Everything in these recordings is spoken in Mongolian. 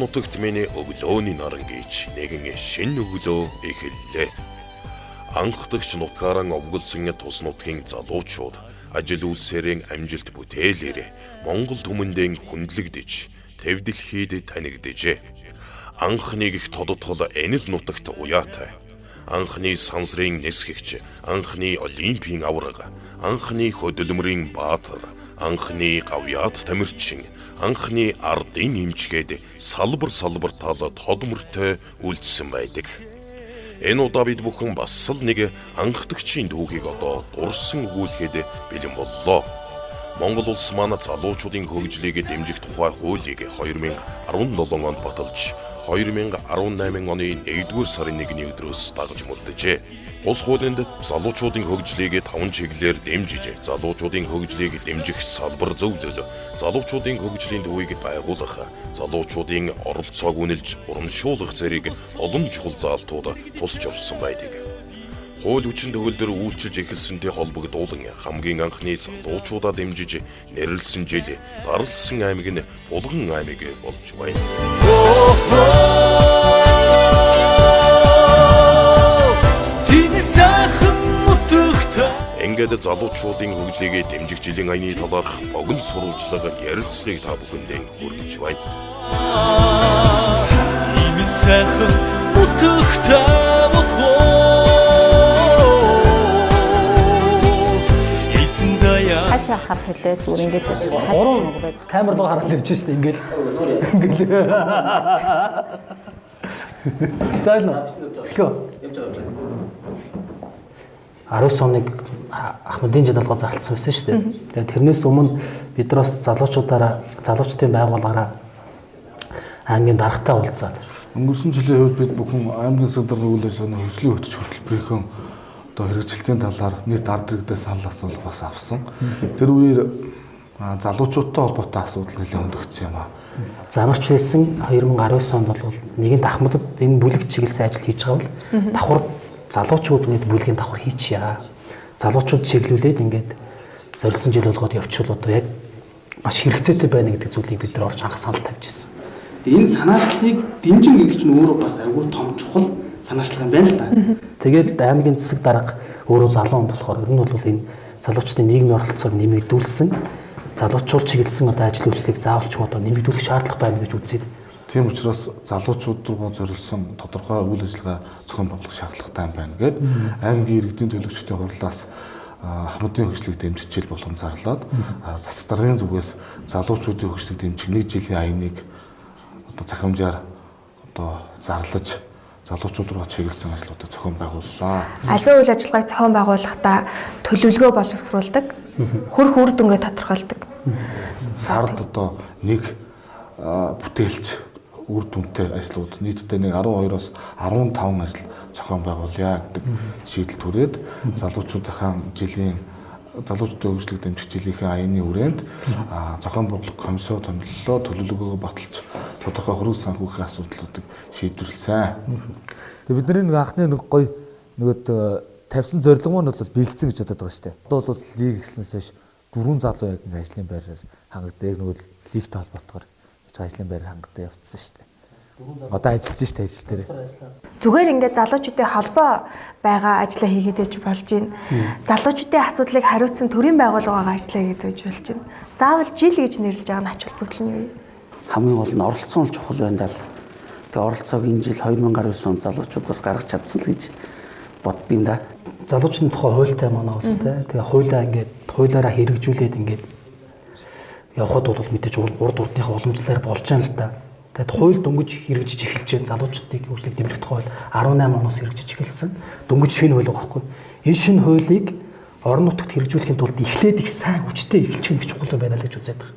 нутагт миний өглөөний наран гэж нэгэн шинэ өглөө эхэллээ. Анхдагч нутгаараа овголсон тус нутгийн залуучууд ажил үйлсээрээ амжилт бүтээлээр Монгол түмэндээ хүндлэгдэж, тэв дэлхийд танигджээ. Анхныг их тодотгол энэ л нутагт уяатай. Анхны сансрын нисгэгч, анхны олимпийн авраг, анхны хөдөлмөрийн баатар, анхны гавьяат тамирчин, анхны ардын эмчгээд салбар тал тодмортой үлдсэн байдаг. Энэ удаа бид бүхэн бас л нэг анхдагчийн түүхийг одоо дурсан өгүүлэхэд бэлэн боллоо. Монгол улс манай залуучуудын хөгжлийг дэмжих тухай хуулийг 2017 онд баталж 2018 оны 1-р сарын 1-ний өдрөөс дагаж мөрдөжээ. Улс хуулинд залуучуудын хөгжлийг 5 чиглэлээр дэмжиж, залуучуудын хөгжлийг дэмжих салбар зөвлөл, залуучуудын хөгжлийн төвийг байгуулах, залуучуудын оролцоог үнэлж урамшуулах зэрэг олон чухал заалтууд тусч орсон байдаг. Хууль хүчин төгөлдөр үйлчилж эхэлсэнтэй холбогдуулан хамгийн анхны залуучуудаа дэмжиж нэрлсэн жил зарлсан аймаг нь Булган аймаг болж байна. Ингээд залуучуудын хөгжлийг дэмжих жилийн аяны талаарх богино сурвалжлага ярилцлагыг та бүхэндээ хүргэж байна. Хашаа харах хэлээ зүгээр ингэж байж камер руу хараад явж штэ ингээл. Зайлна. Эхлэв. 19 оныг Ахмадын жидалгоо зарлцсан байсан шүү дээ. Тэгээд тэрнээс өмнө бид нараас залуучдын байгууллагаараа аймгийн даргатай уулзаад өнгөрсөн жилийн хувьд бид бүхэн аймгийн сандарны үйл ажиллагааны хөгжлийн хөтөч хөтөлбөрийнхөө одоо хэрэгжилтийн талаар нийт ард иргэдээ санал асуулга бас авсан. Тэр үеэр залуучуудтай холбоотой асуудал нэлээд өндөгдсөн юм аа. Замарч байсан 2019 онд бол нэгэнт Ахмадад энэ бүлэг чиглэсэн ажил хийж байгаа бол давхар залуучууд нэг бүлгийн давхар хийчихъя. Залуучууд чиглүүлээд ингээд зорилсон жил болгоод явчихвал одоо яг маш хэрэгцээтэй байна гэдэг зүйлийг бид нар орж анх санал тавьж ирсэн. Энэ санаачлалыг дэмжин гэдэг чинь өөрөө бас айгүй том чухал санаачлал юм байна л да. Тэгээд аймгийн засаг дарга өөрөө залуу болохоор ер нь бол энэ залуучдын нийгмийн оролцоог нэмэгдүүлсэн, залуучууд чиглэсэн одоо ажил үйлчлэгийг заавалч одоо нэмэгдүүлэх шаардлага байна гэж үзээд. Тийм учраас залуучууд руугаа зориулсан тодорхой үйл ажиллагаа зохион байгуулах шаардлагатай юм байна гэд аймгийн иргэдийн төлөөлөгчдийн хурлаас Ахмадын хөгжлийг дэмжиж болгон зарлаад засаг даргын зүгээс залуучуудын хөгжлийг дэмжих нэг жилийн аяныг одоо захимжаар одоо зарлаж залуучууд руу чиглэсэн ажлуудыг зохион байгууллаа. Аливаа үйл ажиллагааг зохион байгуулахдаа төлөвлөгөө боловсруулдаг, хөрх үр дүнгээ тодорхойлдог. Сард одоо нэг бүтээлч үр дүнтэй ажлууд нийтдээ нэг 12-оос 15 ажил зохион байгуулъя гэдэг шийдэл түрээд залуучуудынхаа залуучдын хөгжлийг дэмжих жилийнхээ аяны хүрээнд зохион байгуулах комиссио томиллоо, төлөвлөгөөгөө баталж тодорхой хөрөнгө санхүүгийн асуудлуудыг шийдвэрлэсэн. Тэгээ бидний нэг анхны нэг гоё нөгөө тавьсан зорилго нь бол бэлдсэн гэж бодоод байгаа шүү дээ. Одоо бол лиг эхлснээс хойш 4 залуу яг ингээ ажлын байраар хангагддаг нөгөө лигтэй холбоотойгоор ажлын байр хангалттай явцсан шүү дээ. Одоо ажиллаж штэ ажил дээр. Зүгээр ингээд залуучуудын холбоо байгаа ажлаа хийгээд иж болж байна. Залуучуудын асуудлыг хариуцсан төрийн байгууллагаа ажиллаа хийгээд иж болж байна. Заавал жил гэж нэрлэж байгаа нь ач холбогдол нь юу? Хамгийн гол нь оролцсон л чухал байна даа. Тэгээ оролцоог энэ жил 2019 онд залуучууд бас гаргаж чадсан л гэж боддгийн да. Залуучдын тухай хуультай манай улстай. Тэгээ хуулиа ингээд хуулиараа хэрэгжүүлээд ингээд явхад бол мэдээж урд урдынхаа уламжлалаар болж байгаа л да. Тэгээд хууль дөнгөж хэрэгжиж эхэлж байгаа залуучдыг хөгжлийг дэмжих тухай 18 оноос хэрэгжиж эхэлсэн. Дөнгөж шинэ хууль байгаа байхгүй. Энэ шинэ хуулийг орон нутагт хэрэгжүүлэхийн тулд эхлээд их сайн хүчтэй эхэлчих нь чухал байна л гэж үзээд байгаа.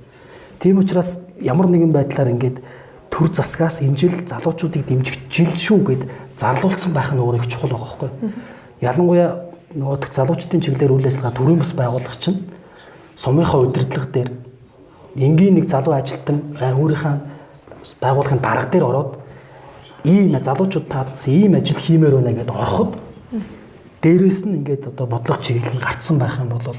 Тийм учраас ямар нэгэн байдлаар ингээд төр засгаас энэ жил залуучуудыг дэмжих жил шүү гэд зарлуулсан байх нь өөрөө их чухал байгаа байхгүй. Ялангуяа нөгөө залуучдын чиглэлээр үйл ажиллагаа төрийн бас байгуулах чинь сумынхаа удирдлага дээр энгийн нэг залуу ажилтан өөрийнхөө байгууллагын дарга дээр ороод ийм залуучууд таадсан ийм ажил хиймээр байна гэдээ ороход дээрээс нь ингээд одоо бодлого чиглэл гарцсан байх юм бол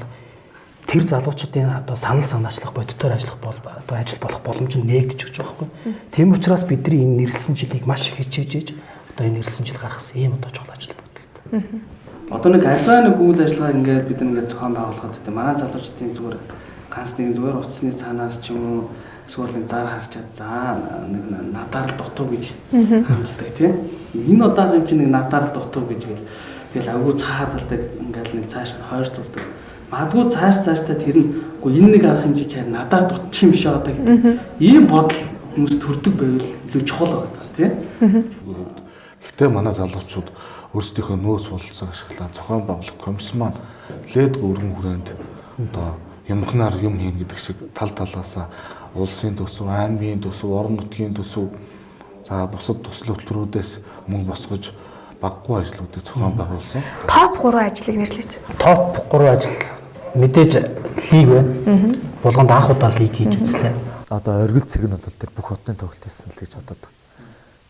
тэр залуучуудын одоо санал санаачлах, бодитоор ажиллах одоо ажил болох боломж нь нээгдэж өгч байгаа байхгүй. Тийм учраас бидний энэ нэрлсэн жилийг маш их хичээж одоо энэ нэрлсэн жил гаргасан ийм одоо чухал ажил бодлоо. Одоо нэг альва нэг үйл ажиллагаа ингээд бид ингээд зохион байгуулахад гэдэг манай залуучдын зүгээр ганц нэг зүгээр утасны цаанаас ч юм уу эсвэл нэг зар харчаад за нэг надаар л дутуу гэж хэлдэг тийм. Энэ удаагийн чинь нэг надаар л дутуу гэж тэгэл агуу цааргалдаг ингээд нэг цааш нь хойртуулдаг. Магадгүй цааштай тэр нь үгүй энэ нэг арга хэмжээ чаар надаар дутчих юм биш одоо гэдэг. Ийм бодол хүмүүс төрдөг байвал илүү чухал байдаг тийм. Гэхдээ манай залуучууд өөрсдийнхөө нөөц бололцоог ашиглаад зохион байгуулах комисс маань лээд өргөн хүрээнд одоо юмхнаар юм хийн гэдэг шиг тал талаасаа улсын төсөв, аймгийн төсөв, орон нутгийн төсөв за бусад тусал хөтөлбөрүүдээс мөнгө босгож баггүй ажлуудыг зохион байгуулсан. Топ 3 ажлыг нэрлэж. Топ 3 ажил мэдээж лиг байна. Булганд анх удаа лиг хийж үзлээ. Одоо оргил цэг нь бол тэр бүх хотын тоглолт хийсэн л гэж боддог.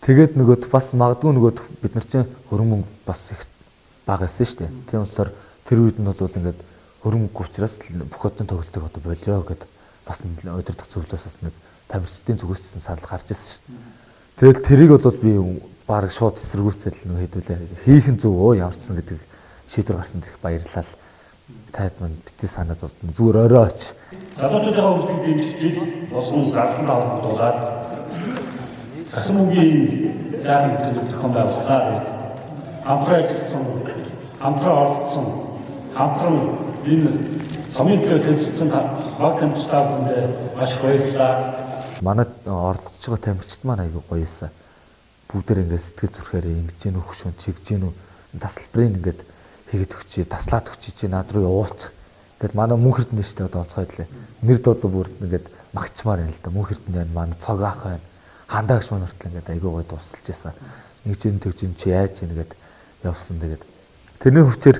Тэгээд нөгөөд бас магадгүй нөгөөд бид нар чинь хөрөнгө мөнгө бас их бага байсан шүү дээ. Тийм болохоор тэр үед нь бол ингээд хөрөнгө мөнгө учраас бүх хотын тоглолтыг одоо болио гэд бас удирдах зөвлөөс бас нэг тамирчдын зүгээс санал гарч ирсэн шүү дээ. Тэгэл тэрийг бол би баг шууд эсэргүүцэл нэг хэдүүлээ хийх нь зөв өө ямарчсан гэдэг шийдвэр гарсан их баярлалаа. Таад мань битгий санаа зовдсон. Зүгээр орой оч. Залуучуудаа үлдэх дэмжих жил болсон залханд авахгүйгээд Сасан мөнгөний сайхан мэдээлэл зохион байгуулаад хамтран ажилласан, хамтран оролцсон, хамтран энэ сумын төлөвлөсөн баг тамирчдад маш баярлалаа. Манай оролцож байгаа тамирчид маань айгүй гоё юмсан. Бүгдээр ингээд сэтгэл зүрхээр ингэж гэнэ хөшөнд чигж гэнэ тасалбарыг ингээд хийгээд өгчий, таслаад өгчий чи над руу явуулчих. Ингээд манай мөн хэрдэн дэжтэй одоо онцгой хэлээ. Нэр дуудаа бүрд ингээд магчмаар юм л да. Мөн хэрдэн байна, манай цог ах байна. Хандаагч маань хүртэл ингээд айгүй гоё дуусалж байсан. Нэг чинь төгч чи яаж ийн гээд явсан. Тэгээд тэрний хүчээр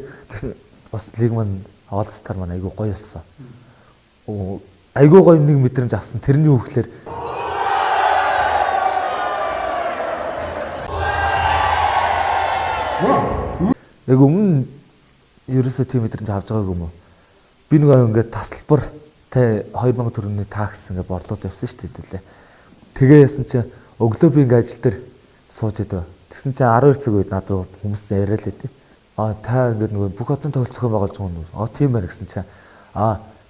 бас лиг маань All Star маань айгүй гоё болсон. Айгүй гоё нэг мэдрэмж авсан. Тэрний үхлээр яг өмнө ерөөсөө тийм мэдрэмж авч байгаагүй юм уу? Би нэг ингээд тасалбар тэ 2000 төгрөгийн такс ингээд борлуул явсан шүү дээ. Тэгээ яасан чи өглөө би ингээд ажил дээр сууж идэв. Тэгсэн чи 12 цаг үед над руу хүмүүс яриад л идэв. Та ингээд нөгөө бүх хотын тоглолт зохион байгуулж байгаа юм. Тийм байна гэсэн чи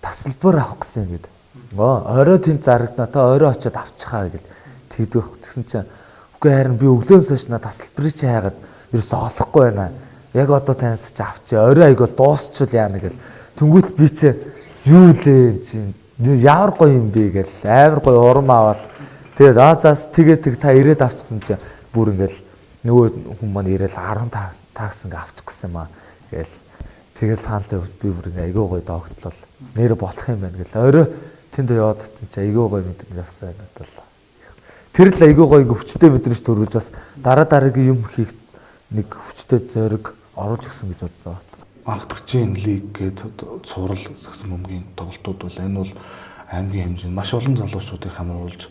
тасалбар авах гэсэн ингээд. Орой тэнд зарагданаа та орой очиод авчихаа гэд тэгдэх. Тэгсэн чи үгүй харин би өглөөс хойш тасалбарыг чи хайгаад ерөөсөө олохгүй байна. Яг одоо таньс чи авчи. Орой аяг бол дуусчул яана гэл. Тэнгүүт би чи юу лээ чи ямар гоё юм бэ гэл амар гоё урам аваад тэгээд заас тэгээд та ирээд авчихсан чи бүр ингээл нөгөө хүн маань ирээл 10 тагс ингээ авчих гэсэн юм аа гээл тэгэл саалтай би бүр ингээ айгүй гоё доогтлол нэр болох юм байна гэл орой тэнд яваад очсон чи айгүй гоё мэдрэмж авсан надад л тэр л айгүй гоё ингээ хүчтэй мэдрэмж төрүүлж бас дараагийн юм хийх нэг хүчтэй зориг оруулж өгсөн гэж бодлоо. Анхдагчийн лиг гэдэг цуврал Сагсан бөмбөгийн тоглолтууд бол энэ бол аймгийн хэмжээнд маш олон залуучуудыг хамруулж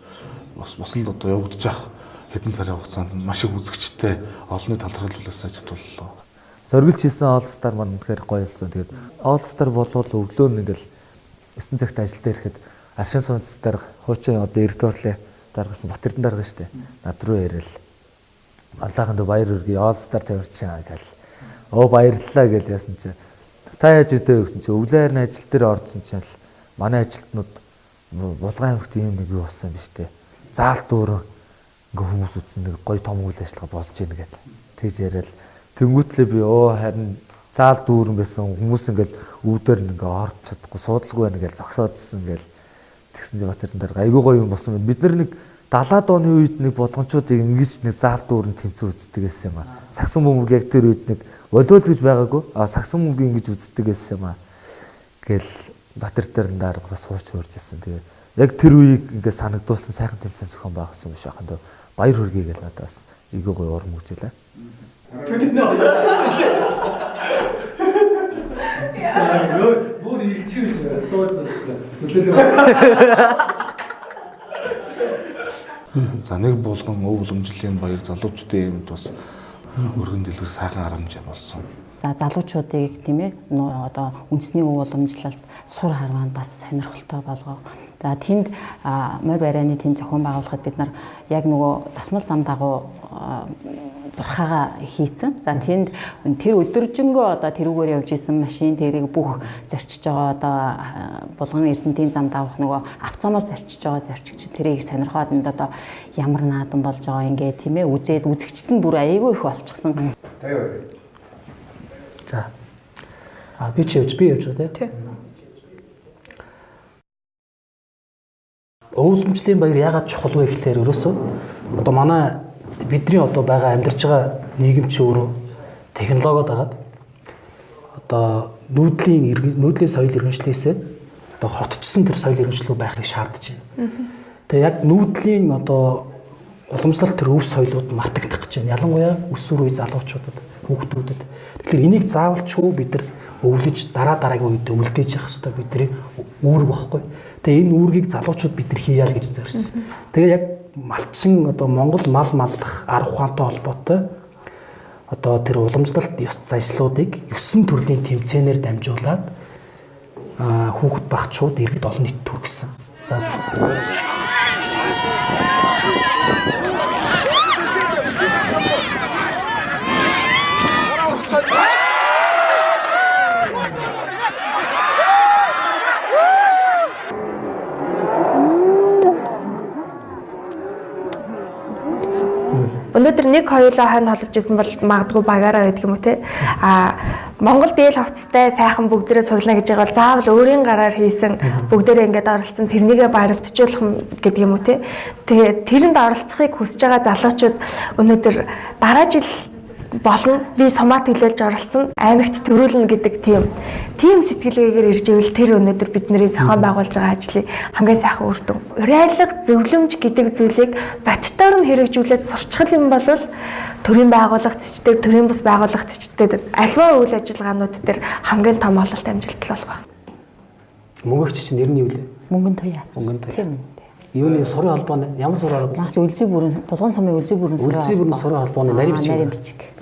бас л одоо явагдаж ах хэдэн сарын хугацаанд маш их үзэгчтэй олонний талархал хүлээсэн чадварлаа. Зориглж хийсэн All Star маань үнэхээр гоё болсон. Тэгээд All Star болвол өглөө нь ингээл 9 цагт ажил дээр ирэхэд Аршин сунц дээр хуучин одоо эрдвэрлээ даргасан Батэрдэн дарга штэ. Над руу ирээл Аллаханд баяр хүргэе All Star тавьчихсан гэл. Баярлалаа гэж яасан чи та яаж өдөө гэсэн чи өглөөр нь ажил дээр орсон чинь манай ажилтнууд Булган аймагт ийм нэг юу болсон юм биш үү? Заалт дүүрэн ингээ хүмүүс үтсэн нэг гоё том үйл ажиллагаа болж ийн гэдэг. Тэгж яриад тэнгүүтлээ би харин заалт дүүрэн байсан хүмүүс ингээл өвдөр ингээ орж чадахгүй суудалгүй байна гэж зогсоодсэн ингээл тэгсэн чи Батэрдэн дараа айгүй гоё юм болсон. Бид нар нэг 70-аад оны үед нэг болгончуудыг ингэж нэг заалт дүүрэн тэмцүү үздэг гэсэн юм аа. Сагсан бөмбөг яг тэр үед нэг волейбол гэж байгаагүй. Сагсан бөмбөг ингэж үздэг гэсэн юм аа. Гэл Батэрдэн дараа бас сууч хөрж ирсэн. Тэгээ яг тэр үеийг ингээд санагдуулсан сайхан тэмцээн зохион байгуулсан биш аханд баяр хүргэе гэж надад бас эйгөө гоё урам өгчлээ. Бүр ирчих биш байна. Сууж зүлээ. За нэг булган өв уламжлалын баяр залуучуудын юмд бас өргөн дэлгэр сайхан харамж болсон. За залуучуудыг тийм ээ одоо үндэсний өв уламжлалт сур харваанд бас сонирхолтой болгоо. За тэнд морь барайны тэнд зохион байгуулахад бид нар яг нөгөө засмал зам дагуу зурхаага хийцэн. За тэнд тэр өдөржингөө одоо тэрүүгээр явж исэн машин тэрийг бүх зорчиж байгаа одоо булган эрдэнтийн зам давах нөгөө авцамаар зорчиж байгаа зорчигч тэрийг сонирхоод энд одоо ямар наадан болж байгаа ингээ тийм ээ үзээд үзэгчд нь бүр аяйгүй их болчихсон. За. Би явж байгаа тийм. Өвлөмжлийн баяр яагаад чухал вэ гэхээр ерөөсөө одоо манай бидний одоо байгаа амьдарч байгаа нийгэм чи өөрөө технологиод агаад одоо нүүдлийн соёл иргэншлээсээ одоо хотчсон тэр соёл иргэншлүү байхыг шаардж байна. Тэгээ яг нүүдлийн одоо уламжлалт тэр өв соёлууд мартагдах гэж байна. Ялангуяа өсвөр үе залуучуудад, хүүхдүүдэд. Тэгэхээр энийг заавалчгүй бид нар өвлөж дараагийн үед өвлдэж явах хэрэгтэй бидний үүрэг багхгүй. Тэгээ энэ үүргийг залуучууд бид нар хийя л гэж зорьсон. Тэгээ яг малчин одоо Монгол мал маллах арга ухаантай холбоотой одоо тэр уламжлалт ёс заншлуудыг 9 төрлийн тэмцээнээр дамжуулаад хүүхэд багчууд иргэд олон нийт түргэсэн. За Өнөөдөр 1-2 хойно холбож исэн бол магадгүй багаараа байдаг юм уу те. Монгол дээл хувцастай сайхан бүгдээрээ цуглана гэж байгаа бол заавал өөрийн гараар хийсэн бүгдээрээ ингээд оролцсон тэрнийгээ баримтжуулах гэдэг юм уу те. Тэгээ тэрэнд оролцохыг хүсэж байгаа залуучууд өнөөдөр дараа жил болно би сумаат хэлэлж оролцсон аймагт төрүүлнэ гэдэг тийм сэтгэлгээгээр ирж ивэл тэр өнөөдөр бидний зохион байгуулж байгаа ажлын хамгийн сайхан үр дүн. Урайлаг зөвлөмж гэдэг зүйлийг бодтоор нь хэрэгжүүлээд сурчхал юм бол төрийн байгууллага зэчдэг, төрийн бус байгууллага зэчдэг альва үйл ажиллагаанууд дээр хамгийн том ололт амжилттай болох байна. Мөнгөгч чинь нэр нь юу вэ? Мөнгөн туяа. Тийм. Юуны сурын холбооны ямар сурын холбоо? Маш үлзий бүрэн булган сумын үлзий бүрэн сурын холбооны нарийн бичиг.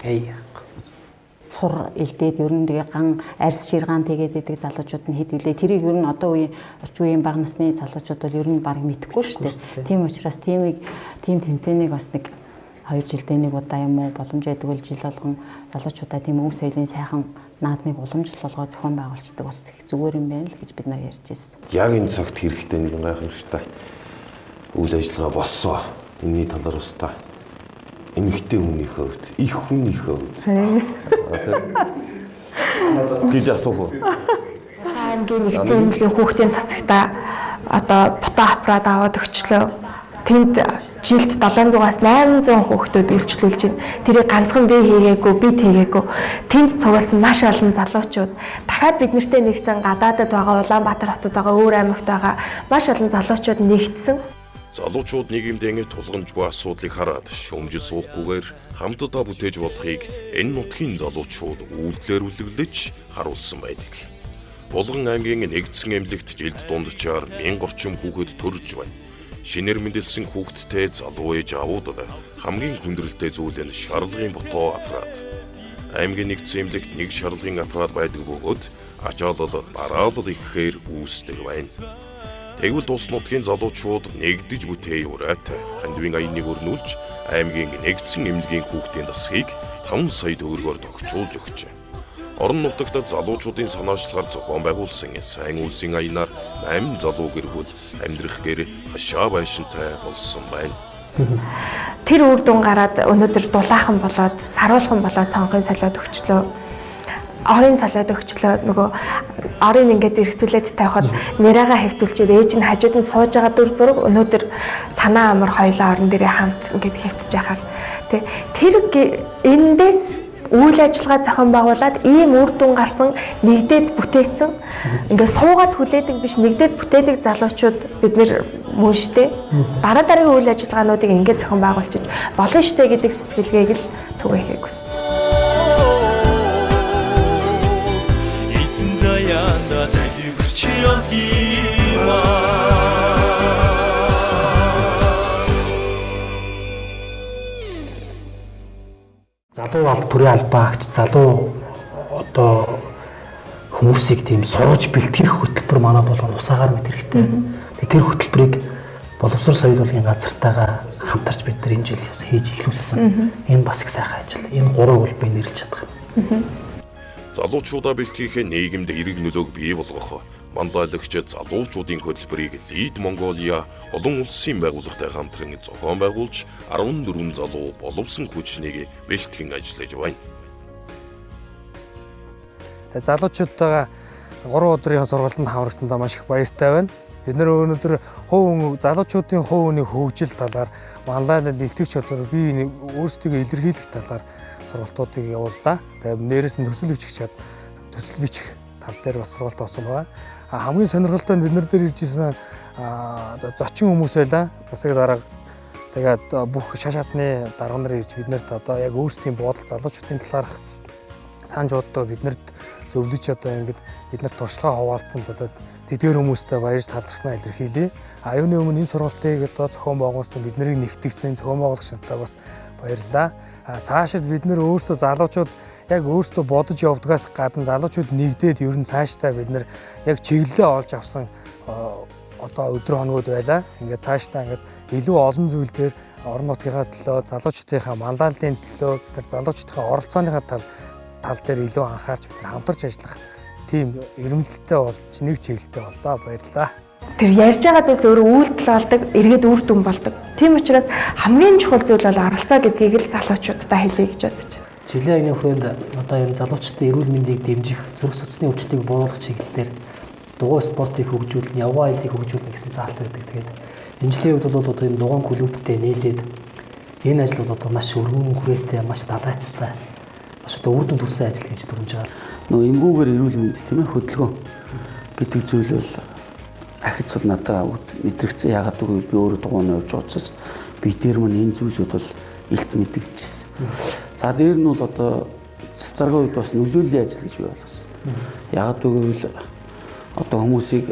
Сур илдээд ер нь тэгээ ган арьс ширгаан тэгээд идэг залуучууд нь хэд үлээ. Тэрийг ер нь одоо үеийн орчин үеийн бага насны залуучууд бол ер нь баг мэдэхгүй шүү дээ. Тийм учраас тийм тэмцээнийг бас нэг 2 жилдээ нэг удаа юм уу боломж байдаг бол жил болгон залуучуудаа тийм өв соёлын сайхан наадмыг уламжлал болгоо зохион байгуулцдаг бас их зүгээр юм байна л гэж бид нар ярьж байсан. Яг энэ цагт хэрэгтэй нэг гайхамшигтай үйл ажиллагаа болсон. Энэний талаар бас та эмэгтэй хүнийхээ хувьд, их хүнийхээ хувьд гэж асуух уу? Аймгийн нэгдсэн эмнэлгийн хүүхдийн тасагта одоо фото аппарат аваад өгчлөө. Тэнд жилд 700-аас 800 хүүхдүүд үйлчлүүлж байна. Тэрийг ганцхан би хийгээгүй, би тэгээгүй. Тэнд цугласан маш олон залуучууд дахиад бид нартэй нэгцэн гадаадд байгаа Улаанбаатар хотод байгаа өөр аймагт байгаа маш олон залуучууд нэгдсэн. Залуучууд нийгэмдээ тулгамжгүй асуудлыг хараад шөмжил суухгүйгээр хамтдаа бүтээж болохыг энэ нутгийн залуучууд үйлдэлээр үлэглэж харуулсан байдаг. Булган аймгийн нэгдсэн эмнэлэгт жилд дунджаар 1000 орчим хүүхэд төрж байна. Шинээр мэндэлсэн хүүхэдтэй залуу ээж аавуудад хамгийн хүндрэлтэй зүйл нь шарлагын фото аппарат. Аймгийн нэгдсэн эмнэлэгт нэг шарлагын аппарат байдаг бөгөөд ачаалал бараалал ихээр үүсдэг байна. Тэгвэл тус нутгийн залуучууд нэгдэж бүтээй ураатай хандвийн аяныг өрнүүлж аймгийн нэгдсэн эмнэлгийн хүүхдийн дасгийг 5 сая төгрөгөөр тогтчуулж өгчээ. Орон нутагт залуучуудын санаачлагаар зохион байгуулсан сайн үйлсийн аянаар 8 залуу гэргүүл амьдрах гэр хашаа байшинтай болсон байна. Тэр үр дүн гараад өнөөдөр дулаахан болоод саруулхан болоод цонхын солиод өгчлөө. Орын солиод өгчлөө нөгөө орын ингээд зэрэгцүүлээд тавихад нэрээгээ хэвтүүлчихэд ээж нь хажууд нь сууж байгаа дүр зураг өнөөдөр санаа амар хоёлаа орон дээрээ хамт ингээд хэвтэж яхаар тэр эндээс үйл ажиллагаа зохион байгуулад ийм үр дүн гарсан нэгдээд бүтээгдсэн ингээд суугаад хүлээдэг биш нэгдээд бүтээдэг залуучууд бид нэр мөн штэ дараагийн үйл ажиллагаануудыг ингээд зохион байгуулчих болно штэ гэдэг сэтгэлгээг л түгээхийг хүссэн. Эзэн заяанда залбирч явдгиймээ. Залуу бол төрийн албаагч, залуу одоо хүмүүсийг тийм сурж бэлтгэх хөтөлбөр манай болгоно усаагаар мэд хэрэгтэй. Тэр хөтөлбөрийг боловсрол соёлын урлагийн газартайгаа хамтарч бид нар энэ жил бас хийж эхлүүлсэн. Энэ бас их сайхан ажил. Энэ гурав бол би нэрлэж чадах юм. Залуучуудаа бэлтгэхийн нийгэмд эрэг нөлөөг бий болгох манлайлагч залуучуудын хөтөлбөрийг Lead Mongolia олон улсын байгууллагатай хамтран зохион байгуулж 14 залуу боловсон хүчнийг бэлтгэн ажиллаж байна. Тэгээ залуучуудтайгаа 3 өдрийн сургалтанд хамрагсандаа маш их баяртай байна. Бид нэр өнөөдөр залуучуудын хувь хүний хөгжил талаар манлайлал илтгэгч чадвар бие өөрсдөө илэрхийлэх талаар сургалтуудыг явууллаа. Тэгээ нэрээс нь төсөл бичих тал дээр бас сургалт авсан байгаа. Хамгийн сонирхолтой нь бид нар дээр ирж исэн зочин хүмүүс байлаа. Засаг дарга тэгээд бүх шашаатны дарга нар ирж биднэрт одоо яг өөрсдийн бодол залуучуудын талаарх санаж боддоо биднэрт зөвлөж одоо ингэж биднэрт туршлага хуваалцсан одоо тэдгээр хүмүүстэй баярж талархснаа илэрхийлье. Юуны өмнө энэ сургалтыг одоо зохион байгуулсан биднийг нэгтгэсэн зохион байгуулагч нартаа бас баярлалаа. Цаашид бид нэр өөрсдөө залуучууд яг өөрсдөө бодож явдгаас гадна залуучууд нэгдээд ер нь цаашдаа бид нар яг чиглэлээ олж авсан одоо өдөр хоногуд байлаа. Ингээд цаашдаа ингээд илүү олон зүйл дээр орон нутгийнхаа төлөө, залуучдынхаа манлайллын төлөө, тэр залуучдынхаа оролцооныхаа тал дээр илүү анхаарч бид нар хамтарч ажиллах тийм эрмэлзэлтэй болж нэг чиглэлтэй боллоо. Баярлалаа. Тэр ярьж байгаа зүйлс өөрөө үйлдэл болдог, эргээд үр дүн болдог. Тийм учраас хамгийн чухал зүйл бол оролцоо гэдгийг л залуучуудаа хэлье гэж бодож байна. Жилийн аяны хүрээнд одоо энэ залуучдын эрүүл мэндийг дэмжих, зүрх судасны өвчлөлийг бууруулах чиглэлээр дугуй спортыг хөгжүүлнэ, явган аяллыг хөгжүүлнэ гэсэн заалт байдаг. Тэгээд энэ жилийн үед бол одоо энэ дугуйн клубтэй нийлээд энэ ажлууд одоо маш өргөн хүрээтэй, маш далайцтай, маш одоо үр дүн төрсэн ажил хийж дүрмж байгаа. Нөгөө эмгүүгээр эрүүл мэнд тийм ээ хөдөлгөөн гэдэг зүйл бол ахиц бол надад мэдрэгцэн яагаад гэвэл би өөрөө дугуйны явж байгаа учраас би дээр мань энэ зүйлүүд бол илт мэдэгдэжсэн. За дээр нь бол одоо стартгийн үед бас нөлөөллийн ажил гэж би болгосон. Яагаад гэвэл одоо хүмүүсийг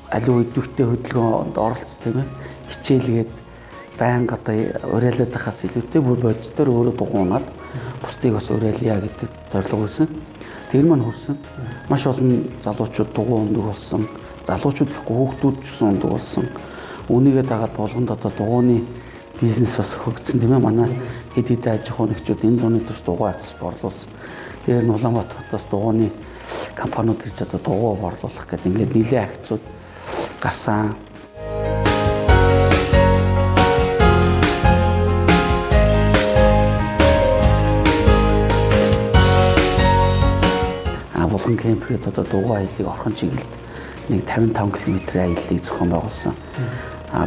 аливаа идэвхтэй хөдөлгөөнд оролцсон тийм ээ хичээлгээд байнга одоо уриалаад байхаас илүүтэй бүр бодитоор өөрөө дугуйнаад бусдыг бас уриалъя гэдэг зорилго байсан. Тэр маань хүрсэн. Маш олон залуучууд дугуй өндөг болсон. Залуучууд гэхгүй хүүхдүүд ч гэсэн өндөг болсон. Үүнийгээ дагаад болгонд одоо дугуйны бизнес бас хөгжсөн тийм ээ. Манай хэд хэдэн аж ахуй нэгжүүд энэ зууны төрс дугуй авчиж борлуулсан. Тэр нь Улаанбаатар хотоос дугуйны компаниуд ирж одоо дугуй борлуулах гэдэг ингээд нэлээд ахицууд гарсан. Булган кемпэд одоо дугуй аяллыг орхон чиглэлд нэг 55 км аяллыг зохион байгуулсан.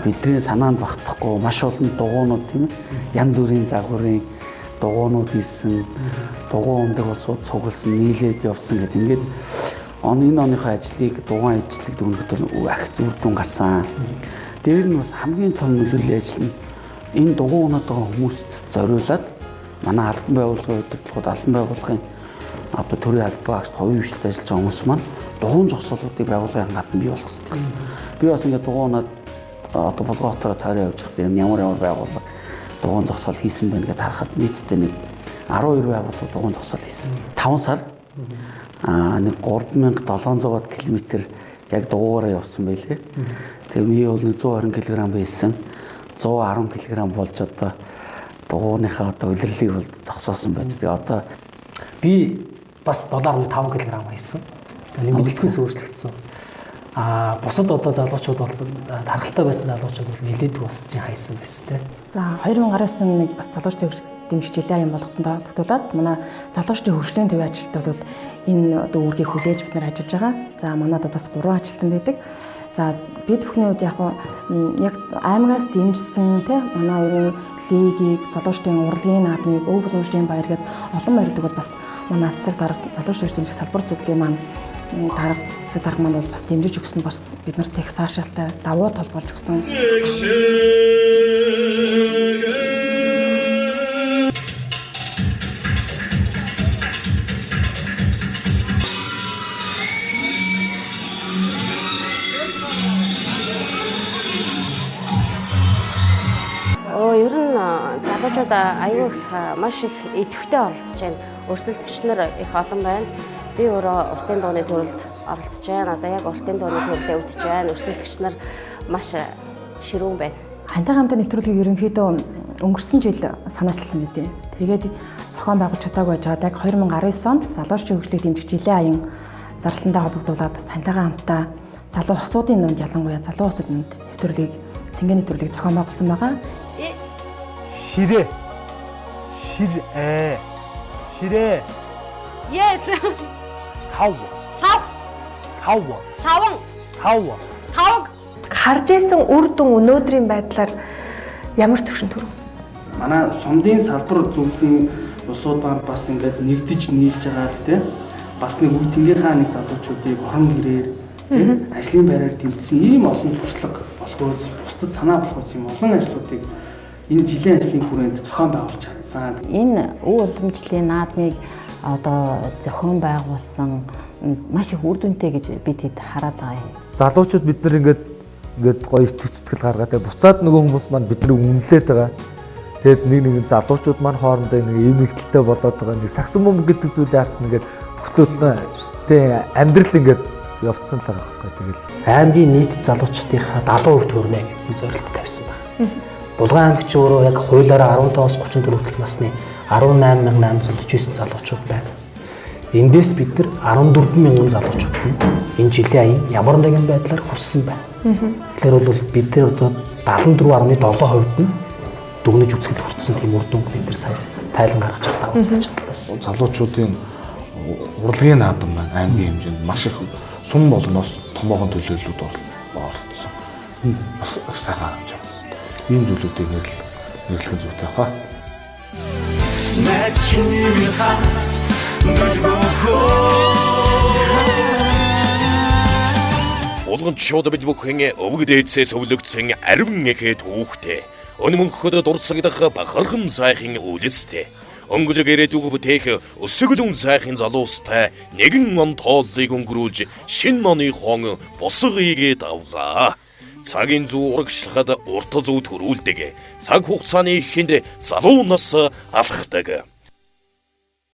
Бидний санаанд багтахгүй маш олон дугуйнууд тийм ээ янз бүрийн загварын дугуйнууд ирсэн, дугуй өндөг улсууд цугласан, нийлээд явсан гэдэг ингээд энэ оныхоо ажлыг дугуйн ажлыг дүгнэхэд ахиц үр дүн гарсан. Дээр нь бас хамгийн том нөлөөллийн ажил нь энэ дугуй унаад байгаа хүмүүст зориулаад манай албан байгууллагын удирдлагууд албан байгууллагын одоо төрийн албан агч хувийн хвшилтэд ажиллаж байгаа хүмүүс маань дугуйн зогсоолуудыг байгууллагын гадна бий болгосон. Би бас ингээд дугуйнаад одоо Болгоотоор тойроо явж байхдаа ямар байгууллага дугуйн зогсоол хийсэн байна гэдээ харахад нийтдээ нэг 12 байгууллага дугуйн зогсоол хийсэн. 5 сар нэг 3700 км яг дугуйраа явсан байлээ. Тэгээ ми бол 120 кг байсан. 110 кг болж одоо дугуйныхаа одоо улирлыг бол зогсоосон байж. Тэгээ одоо би бас 7.5 кг байсан. Мэдээлэлээс өөрчлөгдсөн. Бусад одоо залуучууд бол тархалтай байсан залуучууд бол нэлээд бас чинь хайсан байсан тийм. За 2019 оны бас залуучдын дэмжих жилийн аян болгосондоо тогтоолоод манай залуучдын хөгжлийн төвийн ажилтнууд бол энэ одоо үүргийг хүлээж бид нар ажиллаж байгаа. За манайд бас 3 ажилтан байдаг. За бид бүхний үед яг аймагаас дэмжсэн тийм манай ер нь лигийг залуучдын урлагийн наадмыг өв боломжийн баяр гэдэг олон баярдаг бол бас манай засаг дарга залуучдын дэмжих салбар зөвлөлийн маань засаг дарга маань бол бас дэмжиж өгсөн бас бид нарт их сайшаалтай давуу тал болж өгсөн. Ер нь залуучууд аюу их маш их идэвхтэй оролцож байна. Өрсөлдөгч нар их олон байна. Би өөрөө уртын дууны төрөлд оролцож байна. Одоо яг уртын дууны төрлөө үдэж байна. Өрсөлдөгч нар маш ширүүн байна. Хантайгаа хамтаа нэвтрүүлгийг ерөнхийдөө өнгөрсөн жил санаачилсан мэдээ. Тэгээд зохион байгуулж чадаагүй байж байгаа. Яг 2019 онд залуучдын хөгжлийг дэмжих жилийн аян зарлалтандаа холбогдуулаад бас хантайгаа хамтаа залуу хосуудын нүнд ялангуяа залуу хосууд нүнд нэвтрүүлгийг цэнгийн нэвтрүүлгийг зохион байгуулсан байгаа. Ширээ. Ширээ. Yes. Сав. Саван. Тавг. Харж исэн үр дүн өнөөдрийн байдлаар ямар төвшин төрөв? Манай сумдын салбар зөвлөлийн улсууд бас ингээд нэгдэж нийлж байгаа л тийм. Бас нэг үе тэнгийнхаа нэг залуучуудыг орон гэрээр тийм ажлын байраар тэмцсэн ийм олон туршлага болохоос бусдад санаа болгоц юм олон ажлуудыг энэ жилийн ажлын хүрээнд зохион байгуулж чадсан. Энэ өв уламжлалын наадмыг одоо зохион байгуулсан маш их үр дүнтэй гэж бид хэд хараад байгаа юм. Залуучууд бид нар ингээд гоё итгэл гаргаад буцаад нөгөө хүмүүс маань биднийг үнэлээд байгаа. Тэгээд нэг залуучууд маань хоорондоо нэг юм нэгдэлтэй болоод байгаа. Нэг сагсан бөмбөг гэдэг зүйлээ харт ингээд бүхлүүд нь амьдрал ингээд явцсан л байгаа байхгүй. Тэгэл аймгийн нийт залуучдынхаа 70% төрнө гэсэн зорилт тавьсан байна. Булган аймагч өөрөө яг хуулиараа 15-аас 34 хүртэлх насны 18849 залуучууд байна. Эндээс бид нар 14000 залуучууд нь энэ жилийн аян ямар нэгэн байдлаар хүрсэн байна. Тэгэхээр бол бид нар одоо 74.7% нь дүгнэж үзэхэд хүрсэн тийм үр дүн бид нар сая тайлан гаргаж байгаа гэж байна. Залуучуудын урлагийн наадам маань аймгийн хэмжээнд маш их сум болноос томоохон төлөөллүүд оролцсон. Бас сайхан харж байна. Ийм зүйлүүдийг нэрлэх нь зүйтэй хаа. Мэд чиний хас Улган шууд бид бүхэн өвгд ээцээс өвлөгдсөн аривн эхэд хүүхдээ. Өнмөнхөд дурсагдах бахархан сайхан үлэстэй. Өнгөлөг ирээдүг бүтээх өсөглөн сайхан залуустай нэгэн он тооллыг өнгөрүүлж шинэ оны хон босгоёгээ давгаа. Цагийн зүй урагшлахад урт зүй төрүүлдэг. Цаг хугацааны ихэнд залуу нас алхдаг.